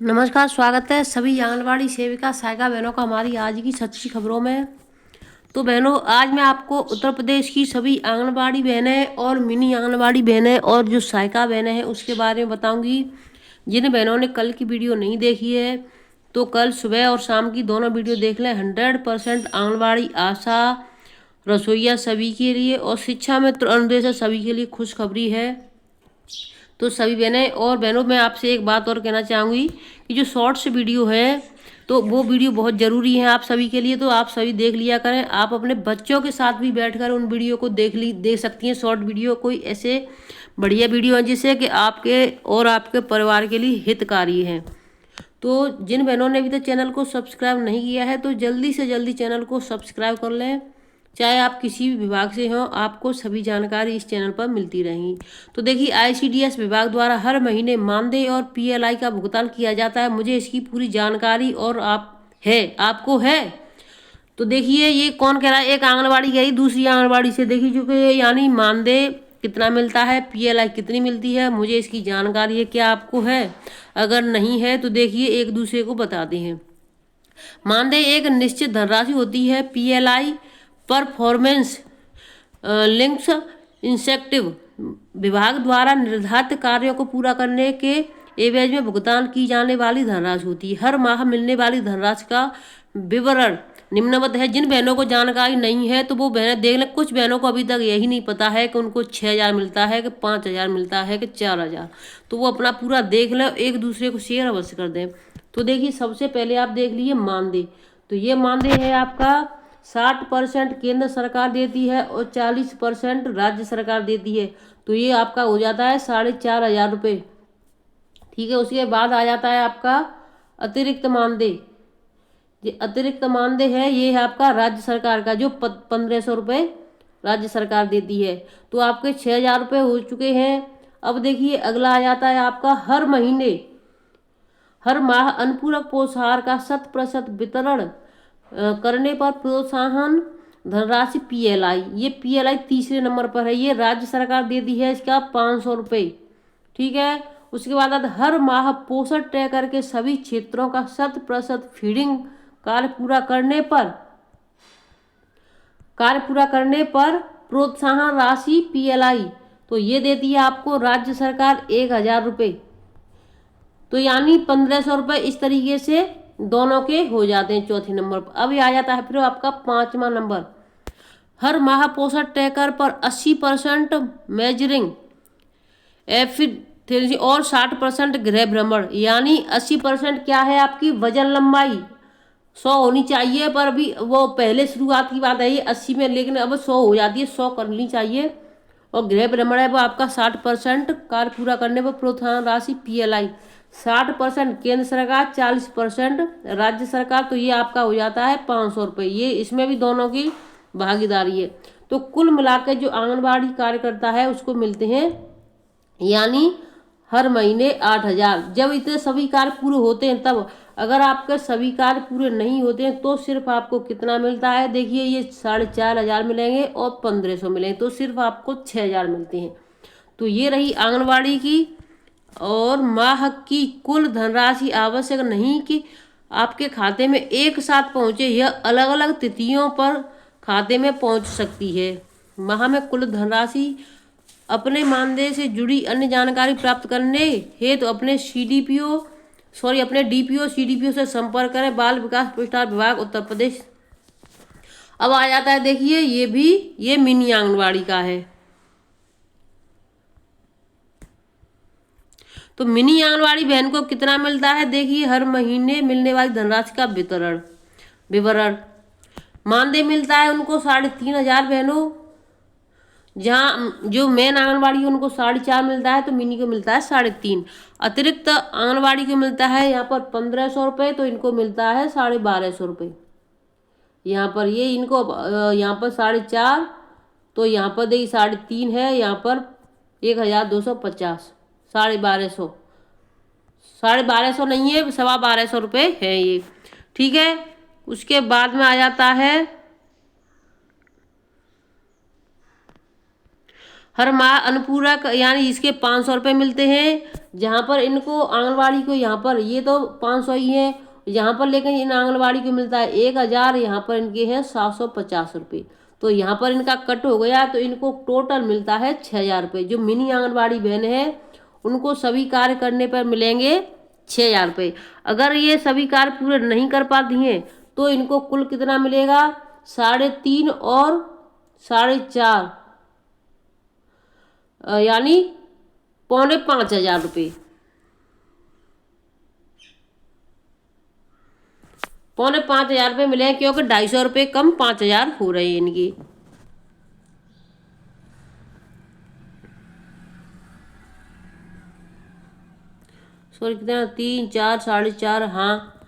नमस्कार, स्वागत है सभी आंगनवाड़ी सेविका सहायिका बहनों का हमारी आज की सच्ची खबरों में। तो बहनों, आज मैं आपको उत्तर प्रदेश की सभी आंगनवाड़ी बहनें और मिनी आंगनवाड़ी बहनें और जो सहायिका बहनें हैं उसके बारे में बताऊंगी। जिन बहनों ने कल की वीडियो नहीं देखी है तो कल सुबह और शाम की दोनों वीडियो देख लें। 100% आंगनवाड़ी आशा रसोईया सभी के लिए और शिक्षा में अनुदेशक सभी के लिए खुशखबरी है। तो सभी बहनें और बहनों, मैं आपसे एक बात और कहना चाहूँगी कि जो शॉर्ट्स वीडियो है तो वो वीडियो बहुत ज़रूरी है आप सभी के लिए, तो आप सभी देख लिया करें। आप अपने बच्चों के साथ भी बैठकर उन वीडियो को देख सकती हैं। शॉर्ट वीडियो कोई ऐसे बढ़िया वीडियो हैं जिससे कि आपके और आपके परिवार के लिए हितकारी हैं। तो जिन बहनों ने अभी तक चैनल को सब्सक्राइब नहीं किया है तो जल्दी से जल्दी चैनल को सब्सक्राइब कर लें। चाहे आप किसी भी विभाग से हों, आपको सभी जानकारी इस चैनल पर मिलती रहेंगी। तो देखिए, आईसीडीएस विभाग द्वारा हर महीने मानदेय और पीएलआई का भुगतान किया जाता है। मुझे इसकी पूरी जानकारी और आपको है। तो देखिए, ये कौन कह रहा है, एक आंगनबाड़ी कह रही दूसरी आंगनबाड़ी से, देखिए चूंकि यानी मानदेय कितना मिलता है, पीएलआई कितनी मिलती है, मुझे इसकी जानकारी है। क्या आपको है? अगर नहीं है तो देखिए एक दूसरे को बताते हैं। मानदेय एक निश्चित धनराशि होती है। पीएलआई परफॉर्मेंस लिंक्स इंसेंटिव विभाग द्वारा निर्धारित कार्यों को पूरा करने के एवज में भुगतान की जाने वाली धनराशि होती है। हर माह मिलने वाली धनराशि का विवरण निम्नवत है। जिन बहनों को जानकारी नहीं है तो वो बहनें देख लें। कुछ बहनों को अभी तक यही नहीं पता है कि उनको 6,000 मिलता है कि 5,000 मिलता है कि 4,000, तो वो अपना पूरा देख लें, एक दूसरे को शेयर अवश्य कर दें। तो देखिए, सबसे पहले आप देख लीजिए मानदेय। तो ये मानदेय है आपका 60% केंद्र सरकार देती है और 40% राज्य सरकार देती है। तो ये आपका हो जाता है 4,500 रुपये। ठीक है, उसके बाद आ जाता है आपका अतिरिक्त मानदेय। ये अतिरिक्त मानदेय है, ये है आपका राज्य सरकार का, जो 1,500 रुपये राज्य सरकार देती है। तो आपके 6,000 रुपये हो चुके हैं। अब देखिए, अगला आ जाता है आपका हर माह अनुपूरक पोषाहार का 100% वितरण करने पर प्रोत्साहन धनराशि पीएलआई। ये पीएलआई तीसरे नंबर पर है, ये राज्य सरकार देती है, इसका 500 रुपये। ठीक है, उसके बाद हर माह पोषण तय करके सभी क्षेत्रों का 100% फीडिंग कार्य पूरा करने पर प्रोत्साहन राशि पीएलआई, तो ये देती है आपको राज्य सरकार 1,000 रुपये। तो यानी 1,500 रुपये इस तरीके से दोनों के हो जाते हैं चौथे नंबर पर। अब ये आ जाता है फिर आपका 5वां नंबर। हर माह पोषण टैकर पर 80% मेजरिंग एफिशिएंसी और 60% गृह भ्रमण। यानी 80% क्या है, आपकी वजन लंबाई 100 होनी चाहिए, पर अभी वो पहले शुरुआत की बात है ये 80 में, लेकिन अब 100 हो जाती है, 100 करनी चाहिए। और गृह भ्रमण है वो आपका 60% कार्य पूरा करने पर प्रोत्साहन राशि पीएलआई। 60% केंद्र सरकार, 40% राज्य सरकार, तो ये आपका हो जाता है 500 रुपये। ये इसमें भी दोनों की भागीदारी है। तो कुल मिलाकर जो आंगनबाड़ी कार्यकर्ता है उसको मिलते हैं यानी हर महीने 8,000। जब इतने सभी कार्य पूरे होते हैं तब। अगर आपके सभी कार्य पूरे नहीं होते हैं तो सिर्फ आपको कितना मिलता है, देखिए ये 4,500 मिलेंगे और 1,500 मिलेंगे, तो सिर्फ आपको 6,000 मिलते हैं। तो ये रही आंगनबाड़ी की। और माह की कुल धनराशि आवश्यक नहीं कि आपके खाते में एक साथ पहुंचे, यह अलग अलग तिथियों पर खाते में पहुंच सकती है। माह में कुल धनराशि अपने मानदेय से जुड़ी अन्य जानकारी प्राप्त करने हेतु अपने डीपीओ सीडीपीओ से संपर्क करें। बाल विकास विस्तार विभाग उत्तर प्रदेश। अब आ जाता है, देखिए ये मिनी आंगनबाड़ी का है। तो मिनी आंगनबाड़ी बहन को कितना मिलता है, देखिए हर महीने मिलने वाली धनराशि का विवरण। मानदेय मिलता है उनको 3,500 बहनों। जहाँ जो मेन आंगनबाड़ी है उनको 4,500 मिलता है, तो मिनी को मिलता है 3,500। अतिरिक्त आंगनबाड़ी को मिलता है यहाँ पर 1,500 रुपये, तो इनको मिलता है 1,250 रुपये। यहाँ पर ये इनको यहाँ पर 4,500, तो यहाँ पर देखिए 3,500 है, यहाँ पर 1,250, 1,250, 1,250 नहीं है, 1,250 रुपये है ये। ठीक है, उसके बाद में आ जाता है हर माह अनुपूरक यानी इसके 500 रुपये मिलते हैं। जहाँ पर इनको आंगनबाड़ी को यहाँ पर ये तो 500 ही है यहाँ पर, लेकिन इन आंगनबाड़ी को मिलता है 1000, यहाँ पर इनके हैं 750 रुपये। तो यहाँ पर इनका कट हो गया तो इनको टोटल मिलता है 6000 रुपये। जो मिनी आंगनबाड़ी बहन है उनको सभी कार्य करने पर मिलेंगे 6000 रुपये। अगर ये सभी कार्य पूरे नहीं कर पाती हैं तो इनको कुल कितना मिलेगा, 3.5 और 4.5 यानी 4,500 रुपये। 5,500 रुपये मिले, क्योंकि 250 रुपये कम 5000 हो रहे हैं इनके। सॉरी कितना, 3, 4, 4.5, हाँ,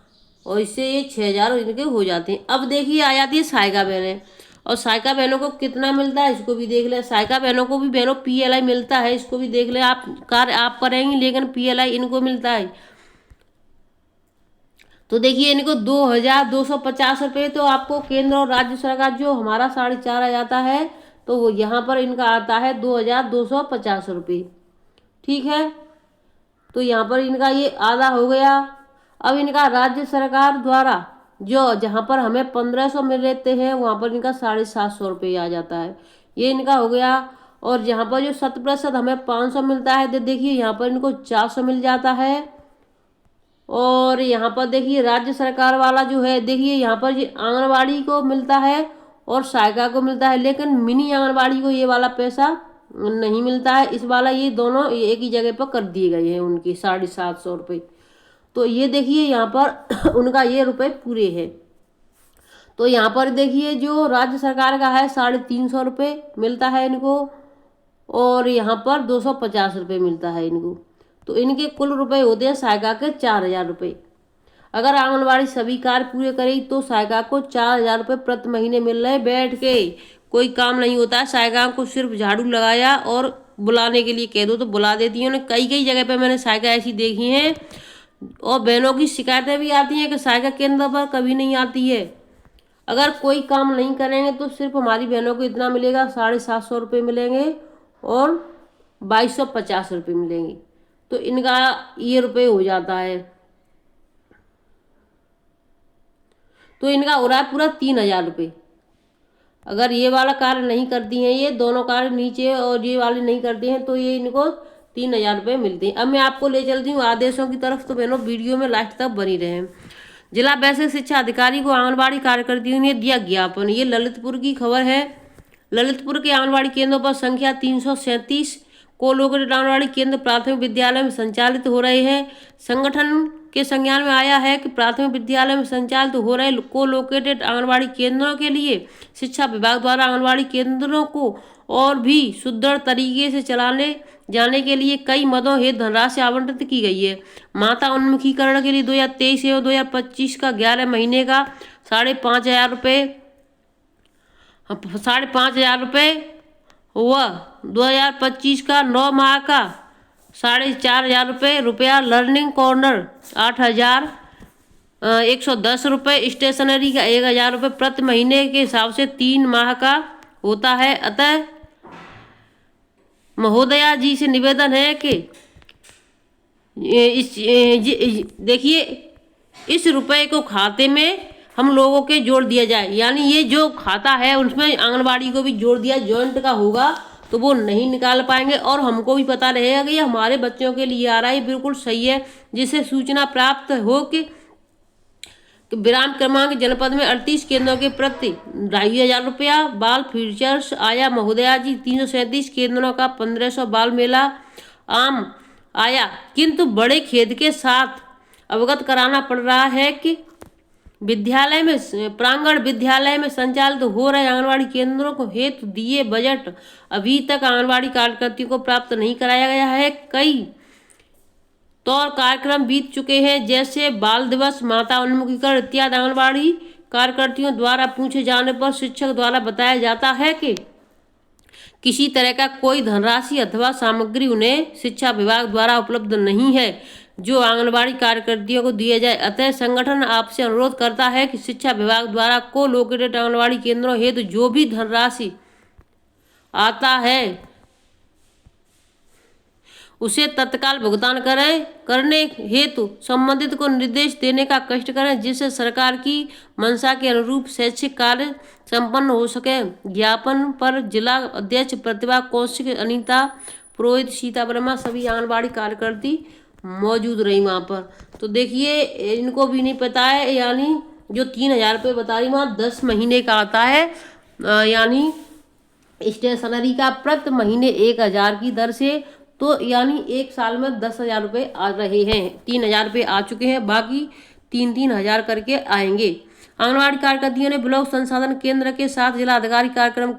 और इससे ये 6000 इनके हो जाते हैं। अब देखिए आ जाती है सहायिका बहनें, और सहायिका बहनों को कितना मिलता है इसको भी देख लें। सहायिका बहनों को भी बहनों PLI मिलता है, इसको भी देख लें। आप कार्य आप करेंगी लेकिन PLI इनको मिलता है। तो देखिए इनको 2250 रुपये तो आपको केंद्र और राज्य सरकार जो हमारा 4.5 जाता है, तो वो यहाँ पर इनका आता है 2250 रुपये। ठीक है, तो यहाँ पर इनका ये आधा हो गया। अब इनका राज्य सरकार द्वारा जो जहाँ पर हमें 1500 मिल रहते हैं वहाँ पर इनका 750 रुपये आ जाता है, ये इनका हो गया। और जहाँ पर जो 100% हमें 500 मिलता है, देखिए यहाँ पर इनको 400 मिल जाता है। और यहाँ पर देखिए राज्य सरकार वाला जो है, देखिए यहाँ पर ये आंगनबाड़ी को मिलता है और सहायिका को मिलता है, लेकिन मिनी आंगनबाड़ी को ये वाला पैसा नहीं मिलता है। इस वाला ये दोनों एक ही जगह पर कर दिए गए हैं उनके 750 रुपये। तो ये देखिए यहाँ पर उनका ये रुपए पूरे हैं। तो यहाँ पर देखिए जो राज्य सरकार का है 350 रुपये मिलता है इनको, और यहाँ पर 250 रुपये मिलता है इनको। तो इनके कुल रुपए होते हैं सहायिका के 4000 रुपये। अगर आंगनबाड़ी सभी कार्य पूरे करेगी तो सहायिका को 4000 रुपये प्रति महीने मिल रहे हैं। बैठ के कोई काम नहीं होता है, सहायिका को सिर्फ झाड़ू लगाया और बुलाने के लिए कह दो तो बुला देती हैं। उन्हें कई कई जगह पे मैंने सहायिका ऐसी देखी हैं, और बहनों की शिकायतें भी आती हैं कि सहायिका केंद्र पर कभी नहीं आती है। अगर कोई काम नहीं करेंगे तो सिर्फ हमारी बहनों को इतना मिलेगा, 750 रुपये मिलेंगे और 2250 रुपये मिलेंगे। तो इनका ये रुपये हो जाता है, तो इनका हो रहा है पूरा 3000 रुपये। अगर ये वाला कार्य नहीं करती हैं, ये दोनों कार्य नीचे और ये वाले नहीं करते हैं, तो ये इनको 3000 रुपये मिलते हैं। अब मैं आपको ले चलती हूँ आदेशों की तरफ, तो बहनों वीडियो में लास्ट तक बनी रहें। जिला बेसिक शिक्षा अधिकारी को आंगनबाड़ी कार्यकर्तियों ने दिया ज्ञापन। ये ललितपुर की खबर है। ललितपुर के आंगनबाड़ी केंद्रों पर संख्या 337 को लोकेटेड आंगनबाड़ी केंद्र प्राथमिक विद्यालय में संचालित हो रहे हैं। संगठन के संज्ञान में आया है कि प्राथमिक विद्यालय में संचालित हो रहे को लोकेटेड आंगनबाड़ी केंद्रों के लिए शिक्षा विभाग द्वारा आंगनबाड़ी केंद्रों को और भी सुदृढ़ तरीके से चलाने जाने के लिए कई मदों हेतु धनराशि आवंटित की गई है। माता उन्मुखीकरण के लिए 2023 एवं 2025 का 11 महीने का 5,500 रुपये 5,500 रुपये हुआ। 2025 का 9 माह का 4,500 रुपया। लर्निंग कॉर्नर 8,110 रुपये। स्टेशनरी का 1,000 रुपये प्रति महीने के हिसाब से 3 माह का होता है। अतः महोदया जी से निवेदन है कि देखिए इस रुपए को खाते में हम लोगों के जोड़ दिया जाए, यानी ये जो खाता है उसमें आंगनबाड़ी को भी जोड़ दिया, जॉइंट का होगा तो वो नहीं निकाल पाएंगे, और हमको भी पता रहेगा कि ये हमारे बच्चों के लिए आ रहा है, बिल्कुल सही है। जिससे सूचना प्राप्त हो कि विराम क्रमांक जनपद में 38 केंद्रों के प्रति 2,500 रुपया। बाल फीचर्स आया महोदया जी 337 केंद्रों का 1500 बाल मेला आम आया, किंतु बड़े खेद के साथ अवगत कराना पड़ रहा है कि विद्यालय में प्रांगण विद्यालय में संचालित हो रहे आंगनबाड़ी केंद्रों को हेतु दिए बजट अभी तक आंगनबाड़ी कार्यकर्तियों को प्राप्त नहीं कराया गया है। कई तौर कार्यक्रम बीत चुके हैं, जैसे बाल दिवस, माता उन्मुखीकरण इत्यादि। आंगनबाड़ी कार्यकर्तियों द्वारा पूछे जाने पर शिक्षक द्वारा बताया जाता है कि किसी तरह का कोई धनराशि अथवा सामग्री उन्हें शिक्षा विभाग द्वारा उपलब्ध नहीं है जो आंगनबाड़ी कार्यकर्तियों को दिया जाए। अतः संगठन आपसे अनुरोध करता है कि शिक्षा विभाग द्वारा को लोकेटेड आंगनबाड़ी केंद्रों हेतु जो भी धनराशि आता है उसे तत्काल भुगतान करने हेतु संबंधित को निर्देश देने का कष्ट करें, जिससे सरकार की मंशा के अनुरूप शैक्षिक कार्य संपन्न हो सके। ज्ञापन पर जिला अध्यक्ष प्रतिभा कौशिक, अनीता पुरोहित, सीता वर्मा, सभी आंगनबाड़ी कार्यकर्ती मौजूद रही वहाँ पर। तो देखिए इनको भी नहीं पता है, यानी जो 3,000 रुपये बता रही वहाँ 10 महीने का आता है, यानी स्टेशनरी का प्रति महीने 1,000 की दर से, तो यानी एक साल में 10,000 रुपये आ रहे हैं। 3,000 रुपये आ चुके हैं, बाकी 3,000 करके आएंगे। आंगनबाड़ी कार्यकर्तियों ने ब्लॉक संसाधन केंद्र के साथ जिलाधिकारी कार्यक्रम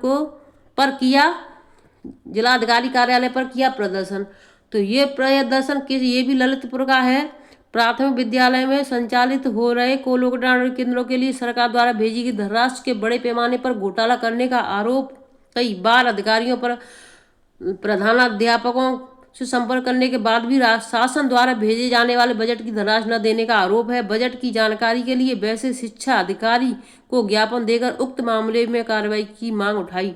जिलाधिकारी कार्यालय पर किया प्रदर्शन। तो ये प्रदर्शन ये भी ललितपुर का है। प्राथमिक विद्यालय में संचालित हो रहे कोलोकटान केंद्रों के लिए सरकार द्वारा भेजी गई धनराशि के बड़े पैमाने पर घोटाला करने का आरोप, कई बार अधिकारियों पर प्रधानाध्यापकों से संपर्क करने के बाद भी शासन द्वारा भेजे जाने वाले बजट की धनराशि न देने का आरोप है। बजट की जानकारी के लिए वैसे शिक्षा अधिकारी को ज्ञापन देकर उक्त मामले में कार्रवाई की मांग उठाई।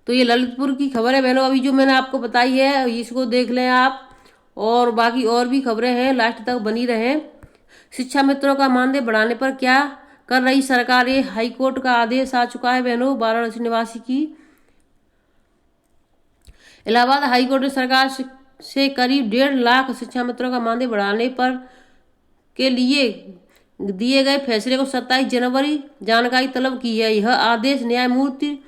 तो ये ललितपुर की खबर है बहनों, अभी जो मैंने आपको बताई है इसको देख लें आप, और बाकी और भी खबरें हैं, लास्ट तक बनी रहें। शिक्षा मित्रों का मानदेय बढ़ाने पर क्या कर रही सरकार, ये हाईकोर्ट का आदेश आ चुका है बहनों। वाराणसी निवासी की इलाहाबाद हाईकोर्ट ने सरकार से करीब 1.5 लाख शिक्षा मित्रों का मानदेय बढ़ाने पर के लिए दिए गए फैसले को 27 जनवरी जानकारी तलब की है। यह आदेश न्यायमूर्ति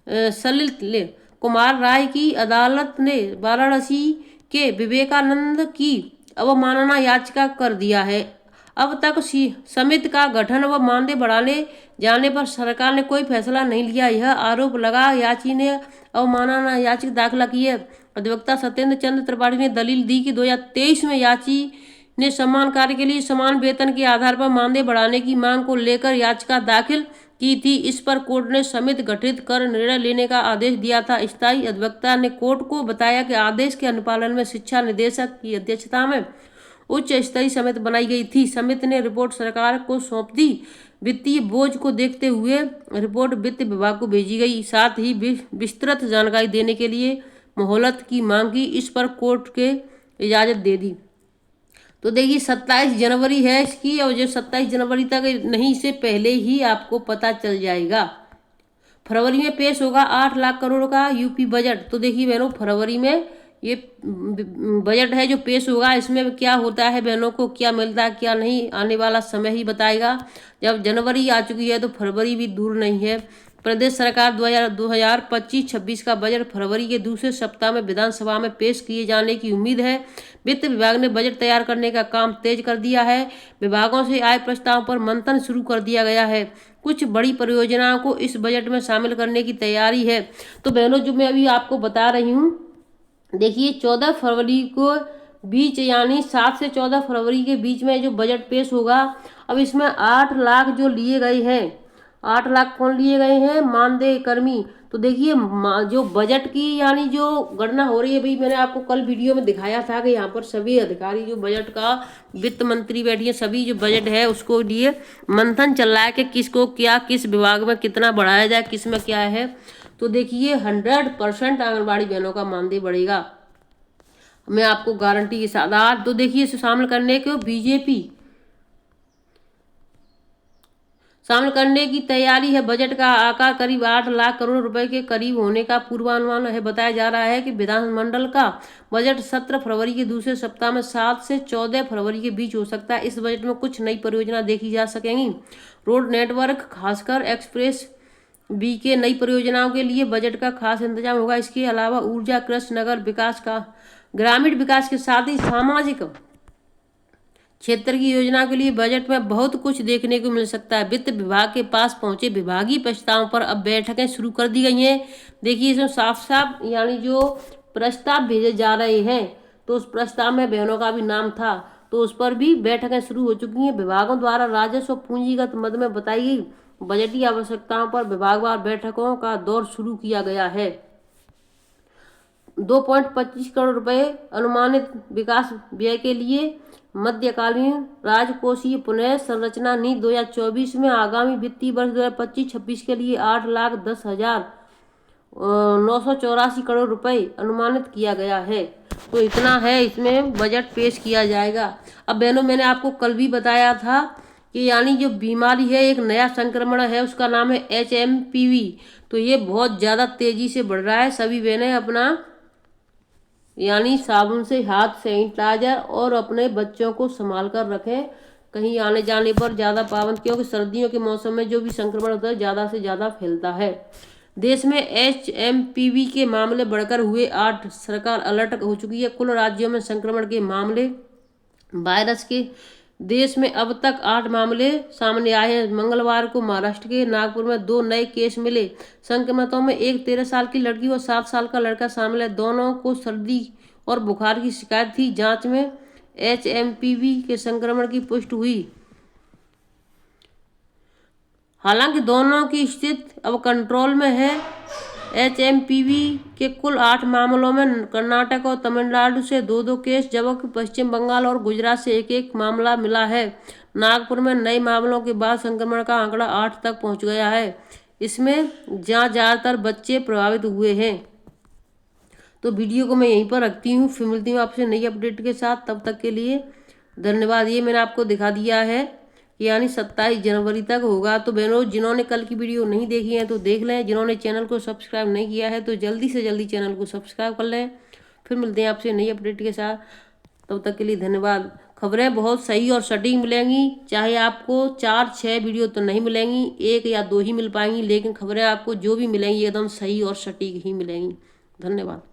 सलिल कुमार राय की अदालत ने वाराणसी के विवेकानंद की अवमानना याचिका कर दिया है। अब तक समिति का गठन व मानदेय बढ़ाने जाने पर सरकार ने कोई फैसला नहीं लिया, यह आरोप लगा याची ने अवमानना याचिका दाखिल की है। अधिवक्ता सत्येंद्र चंद्र त्रिपाठी ने दलील दी कि 2023 में याची ने समान कार्य के लिए समान वेतन के आधार पर मानदेय बढ़ाने की मांग को लेकर याचिका दाखिल की थी। इस पर कोर्ट ने समिति गठित कर निर्णय लेने का आदेश दिया था। स्थायी अधिवक्ता ने कोर्ट को बताया कि आदेश के अनुपालन में शिक्षा निदेशक की अध्यक्षता में उच्च स्तरीय समिति बनाई गई थी। समिति ने रिपोर्ट सरकार को सौंप दी। वित्तीय बोझ को देखते हुए रिपोर्ट वित्त विभाग को भेजी गई, साथ ही विस्तृत जानकारी देने के लिए मोहलत की मांग की। इस पर कोर्ट के इजाजत दे दी। तो देखिए 27 जनवरी है इसकी, और जो 27 जनवरी तक नहीं, से पहले ही आपको पता चल जाएगा। फरवरी में पेश होगा 8 लाख करोड़ का यूपी बजट। तो देखिए बहनों फरवरी में ये बजट है जो पेश होगा, इसमें क्या होता है बहनों को, क्या मिलता है क्या नहीं, आने वाला समय ही बताएगा। जब जनवरी आ चुकी है तो फरवरी भी दूर नहीं है। प्रदेश सरकार 2025-26 का बजट फरवरी के दूसरे सप्ताह में विधानसभा में पेश किए जाने की उम्मीद है। वित्त विभाग ने बजट तैयार करने का काम तेज कर दिया है। विभागों से आय प्रस्ताव पर मंथन शुरू कर दिया गया है। कुछ बड़ी परियोजनाओं को इस बजट में शामिल करने की तैयारी है। तो बहनों जो मैं अभी आपको बता रही हूँ, देखिए 14 फरवरी को बीच, यानी 7 से 14 फरवरी के बीच में जो बजट पेश होगा। अब इसमें 8 लाख जो लिए गए हैं, 8 लाख कौन लिए गए हैं, मानदेय कर्मी। तो देखिए जो बजट की यानी जो गणना हो रही है, भाई मैंने आपको कल वीडियो में दिखाया था कि यहाँ पर सभी अधिकारी जो बजट का, वित्त मंत्री बैठी है, सभी जो बजट है उसको लिए मंथन चल रहा है कि किसको क्या, किस विभाग में कितना बढ़ाया जाए, किस में क्या है। तो देखिए 100% आंगनबाड़ी बहनों का मानदेय बढ़ेगा, मैं आपको गारंटी के साथ। तो देखिए इसे शामिल करने को बीजेपी शामिल करने की तैयारी है। बजट का आकार करीब 8 लाख करोड़ रुपए के करीब होने का पूर्वानुमान है। बताया जा रहा है कि विधानमंडल का बजट 17 फरवरी के दूसरे सप्ताह में 7 से 14 फरवरी के बीच हो सकता है। इस बजट में कुछ नई परियोजना देखी जा सकेंगी। रोड नेटवर्क, खासकर एक्सप्रेस बी के नई परियोजनाओं के लिए बजट का खास इंतजाम होगा। इसके अलावा ऊर्जा, कृषि, नगर विकास का ग्रामीण विकास के साथ ही सामाजिक क्षेत्र की योजना के लिए बजट में बहुत कुछ देखने को मिल सकता है। वित्त विभाग के पास पहुंचे विभागीय प्रस्तावों पर अब बैठकें शुरू कर दी गई हैं। देखिए इसमें साफ साफ यानी जो प्रस्ताव भेजे जा रहे हैं, तो उस प्रस्ताव में बहनों का भी नाम था, तो उस पर भी बैठकें शुरू हो चुकी हैं। विभागों द्वारा राजस्व पूंजीगत मद में बताई गई बजटीय आवश्यकताओं पर विभागवार बैठकों का दौर शुरू किया गया है। 2.25 करोड़ रुपए अनुमानित विकास व्यय के लिए मध्यकालीन राजकोषीय पुनः संरचना नीति 2024 में आगामी वित्तीय वर्ष 2025-26 के लिए 8,10,984 करोड़ रुपए अनुमानित किया गया है। तो इतना है, इसमें बजट पेश किया जाएगा। अब बहनों, मैंने आपको कल भी बताया था कि यानी जो बीमारी है, एक नया संक्रमण है, उसका नाम है HMPV। तो ये बहुत ज़्यादा तेज़ी से बढ़ रहा है। सभी बहनें अपना यानी साबुन से हाथ, सैनिटाइजर और अपने बच्चों को संभाल कर रखें। कहीं आने जाने पर ज़्यादा पाबंद, क्योंकि सर्दियों के मौसम में जो भी संक्रमण होता है ज़्यादा से ज़्यादा फैलता है। देश में HMPV के मामले बढ़कर हुए 8, सरकार अलर्ट हो चुकी है। कुल राज्यों में संक्रमण के मामले वायरस के देश में अब तक 8 मामले सामने आए हैं। मंगलवार को महाराष्ट्र के नागपुर में 2 नए केस मिले। संक्रमितों में एक 13 साल की लड़की और 7 साल का लड़का शामिल है। दोनों को सर्दी और बुखार की शिकायत थी। जांच में HMPV के संक्रमण की पुष्टि हुई। हालांकि दोनों की स्थिति अब कंट्रोल में है। HMPV के कुल 8 मामलों में कर्नाटक और तमिलनाडु से 2-2 केस, जबकि पश्चिम बंगाल और गुजरात से 1-1 मामला मिला है। नागपुर में नए मामलों के बाद संक्रमण का आंकड़ा 8 तक पहुंच गया है। इसमें जहां ज़्यादातर बच्चे प्रभावित हुए हैं। तो वीडियो को मैं यहीं पर रखती हूँ, फिर मिलती हूँ आपसे नई अपडेट के साथ। तब तक के लिए धन्यवाद। ये मैंने आपको दिखा दिया है यानी 27 जनवरी तक होगा। तो बहनों, जिन्होंने कल की वीडियो नहीं देखी है तो देख लें। जिन्होंने चैनल को सब्सक्राइब नहीं किया है तो जल्दी से जल्दी चैनल को सब्सक्राइब कर लें। फिर मिलते हैं आपसे नई अपडेट के साथ। तब तक के लिए धन्यवाद। खबरें बहुत सही और सटीक मिलेंगी। चाहे आपको 4-6 वीडियो तो नहीं मिलेंगी, 1 या 2 ही मिल पाएंगी, लेकिन खबरें आपको जो भी मिलेंगी एकदम सही और सटीक ही मिलेंगी। धन्यवाद।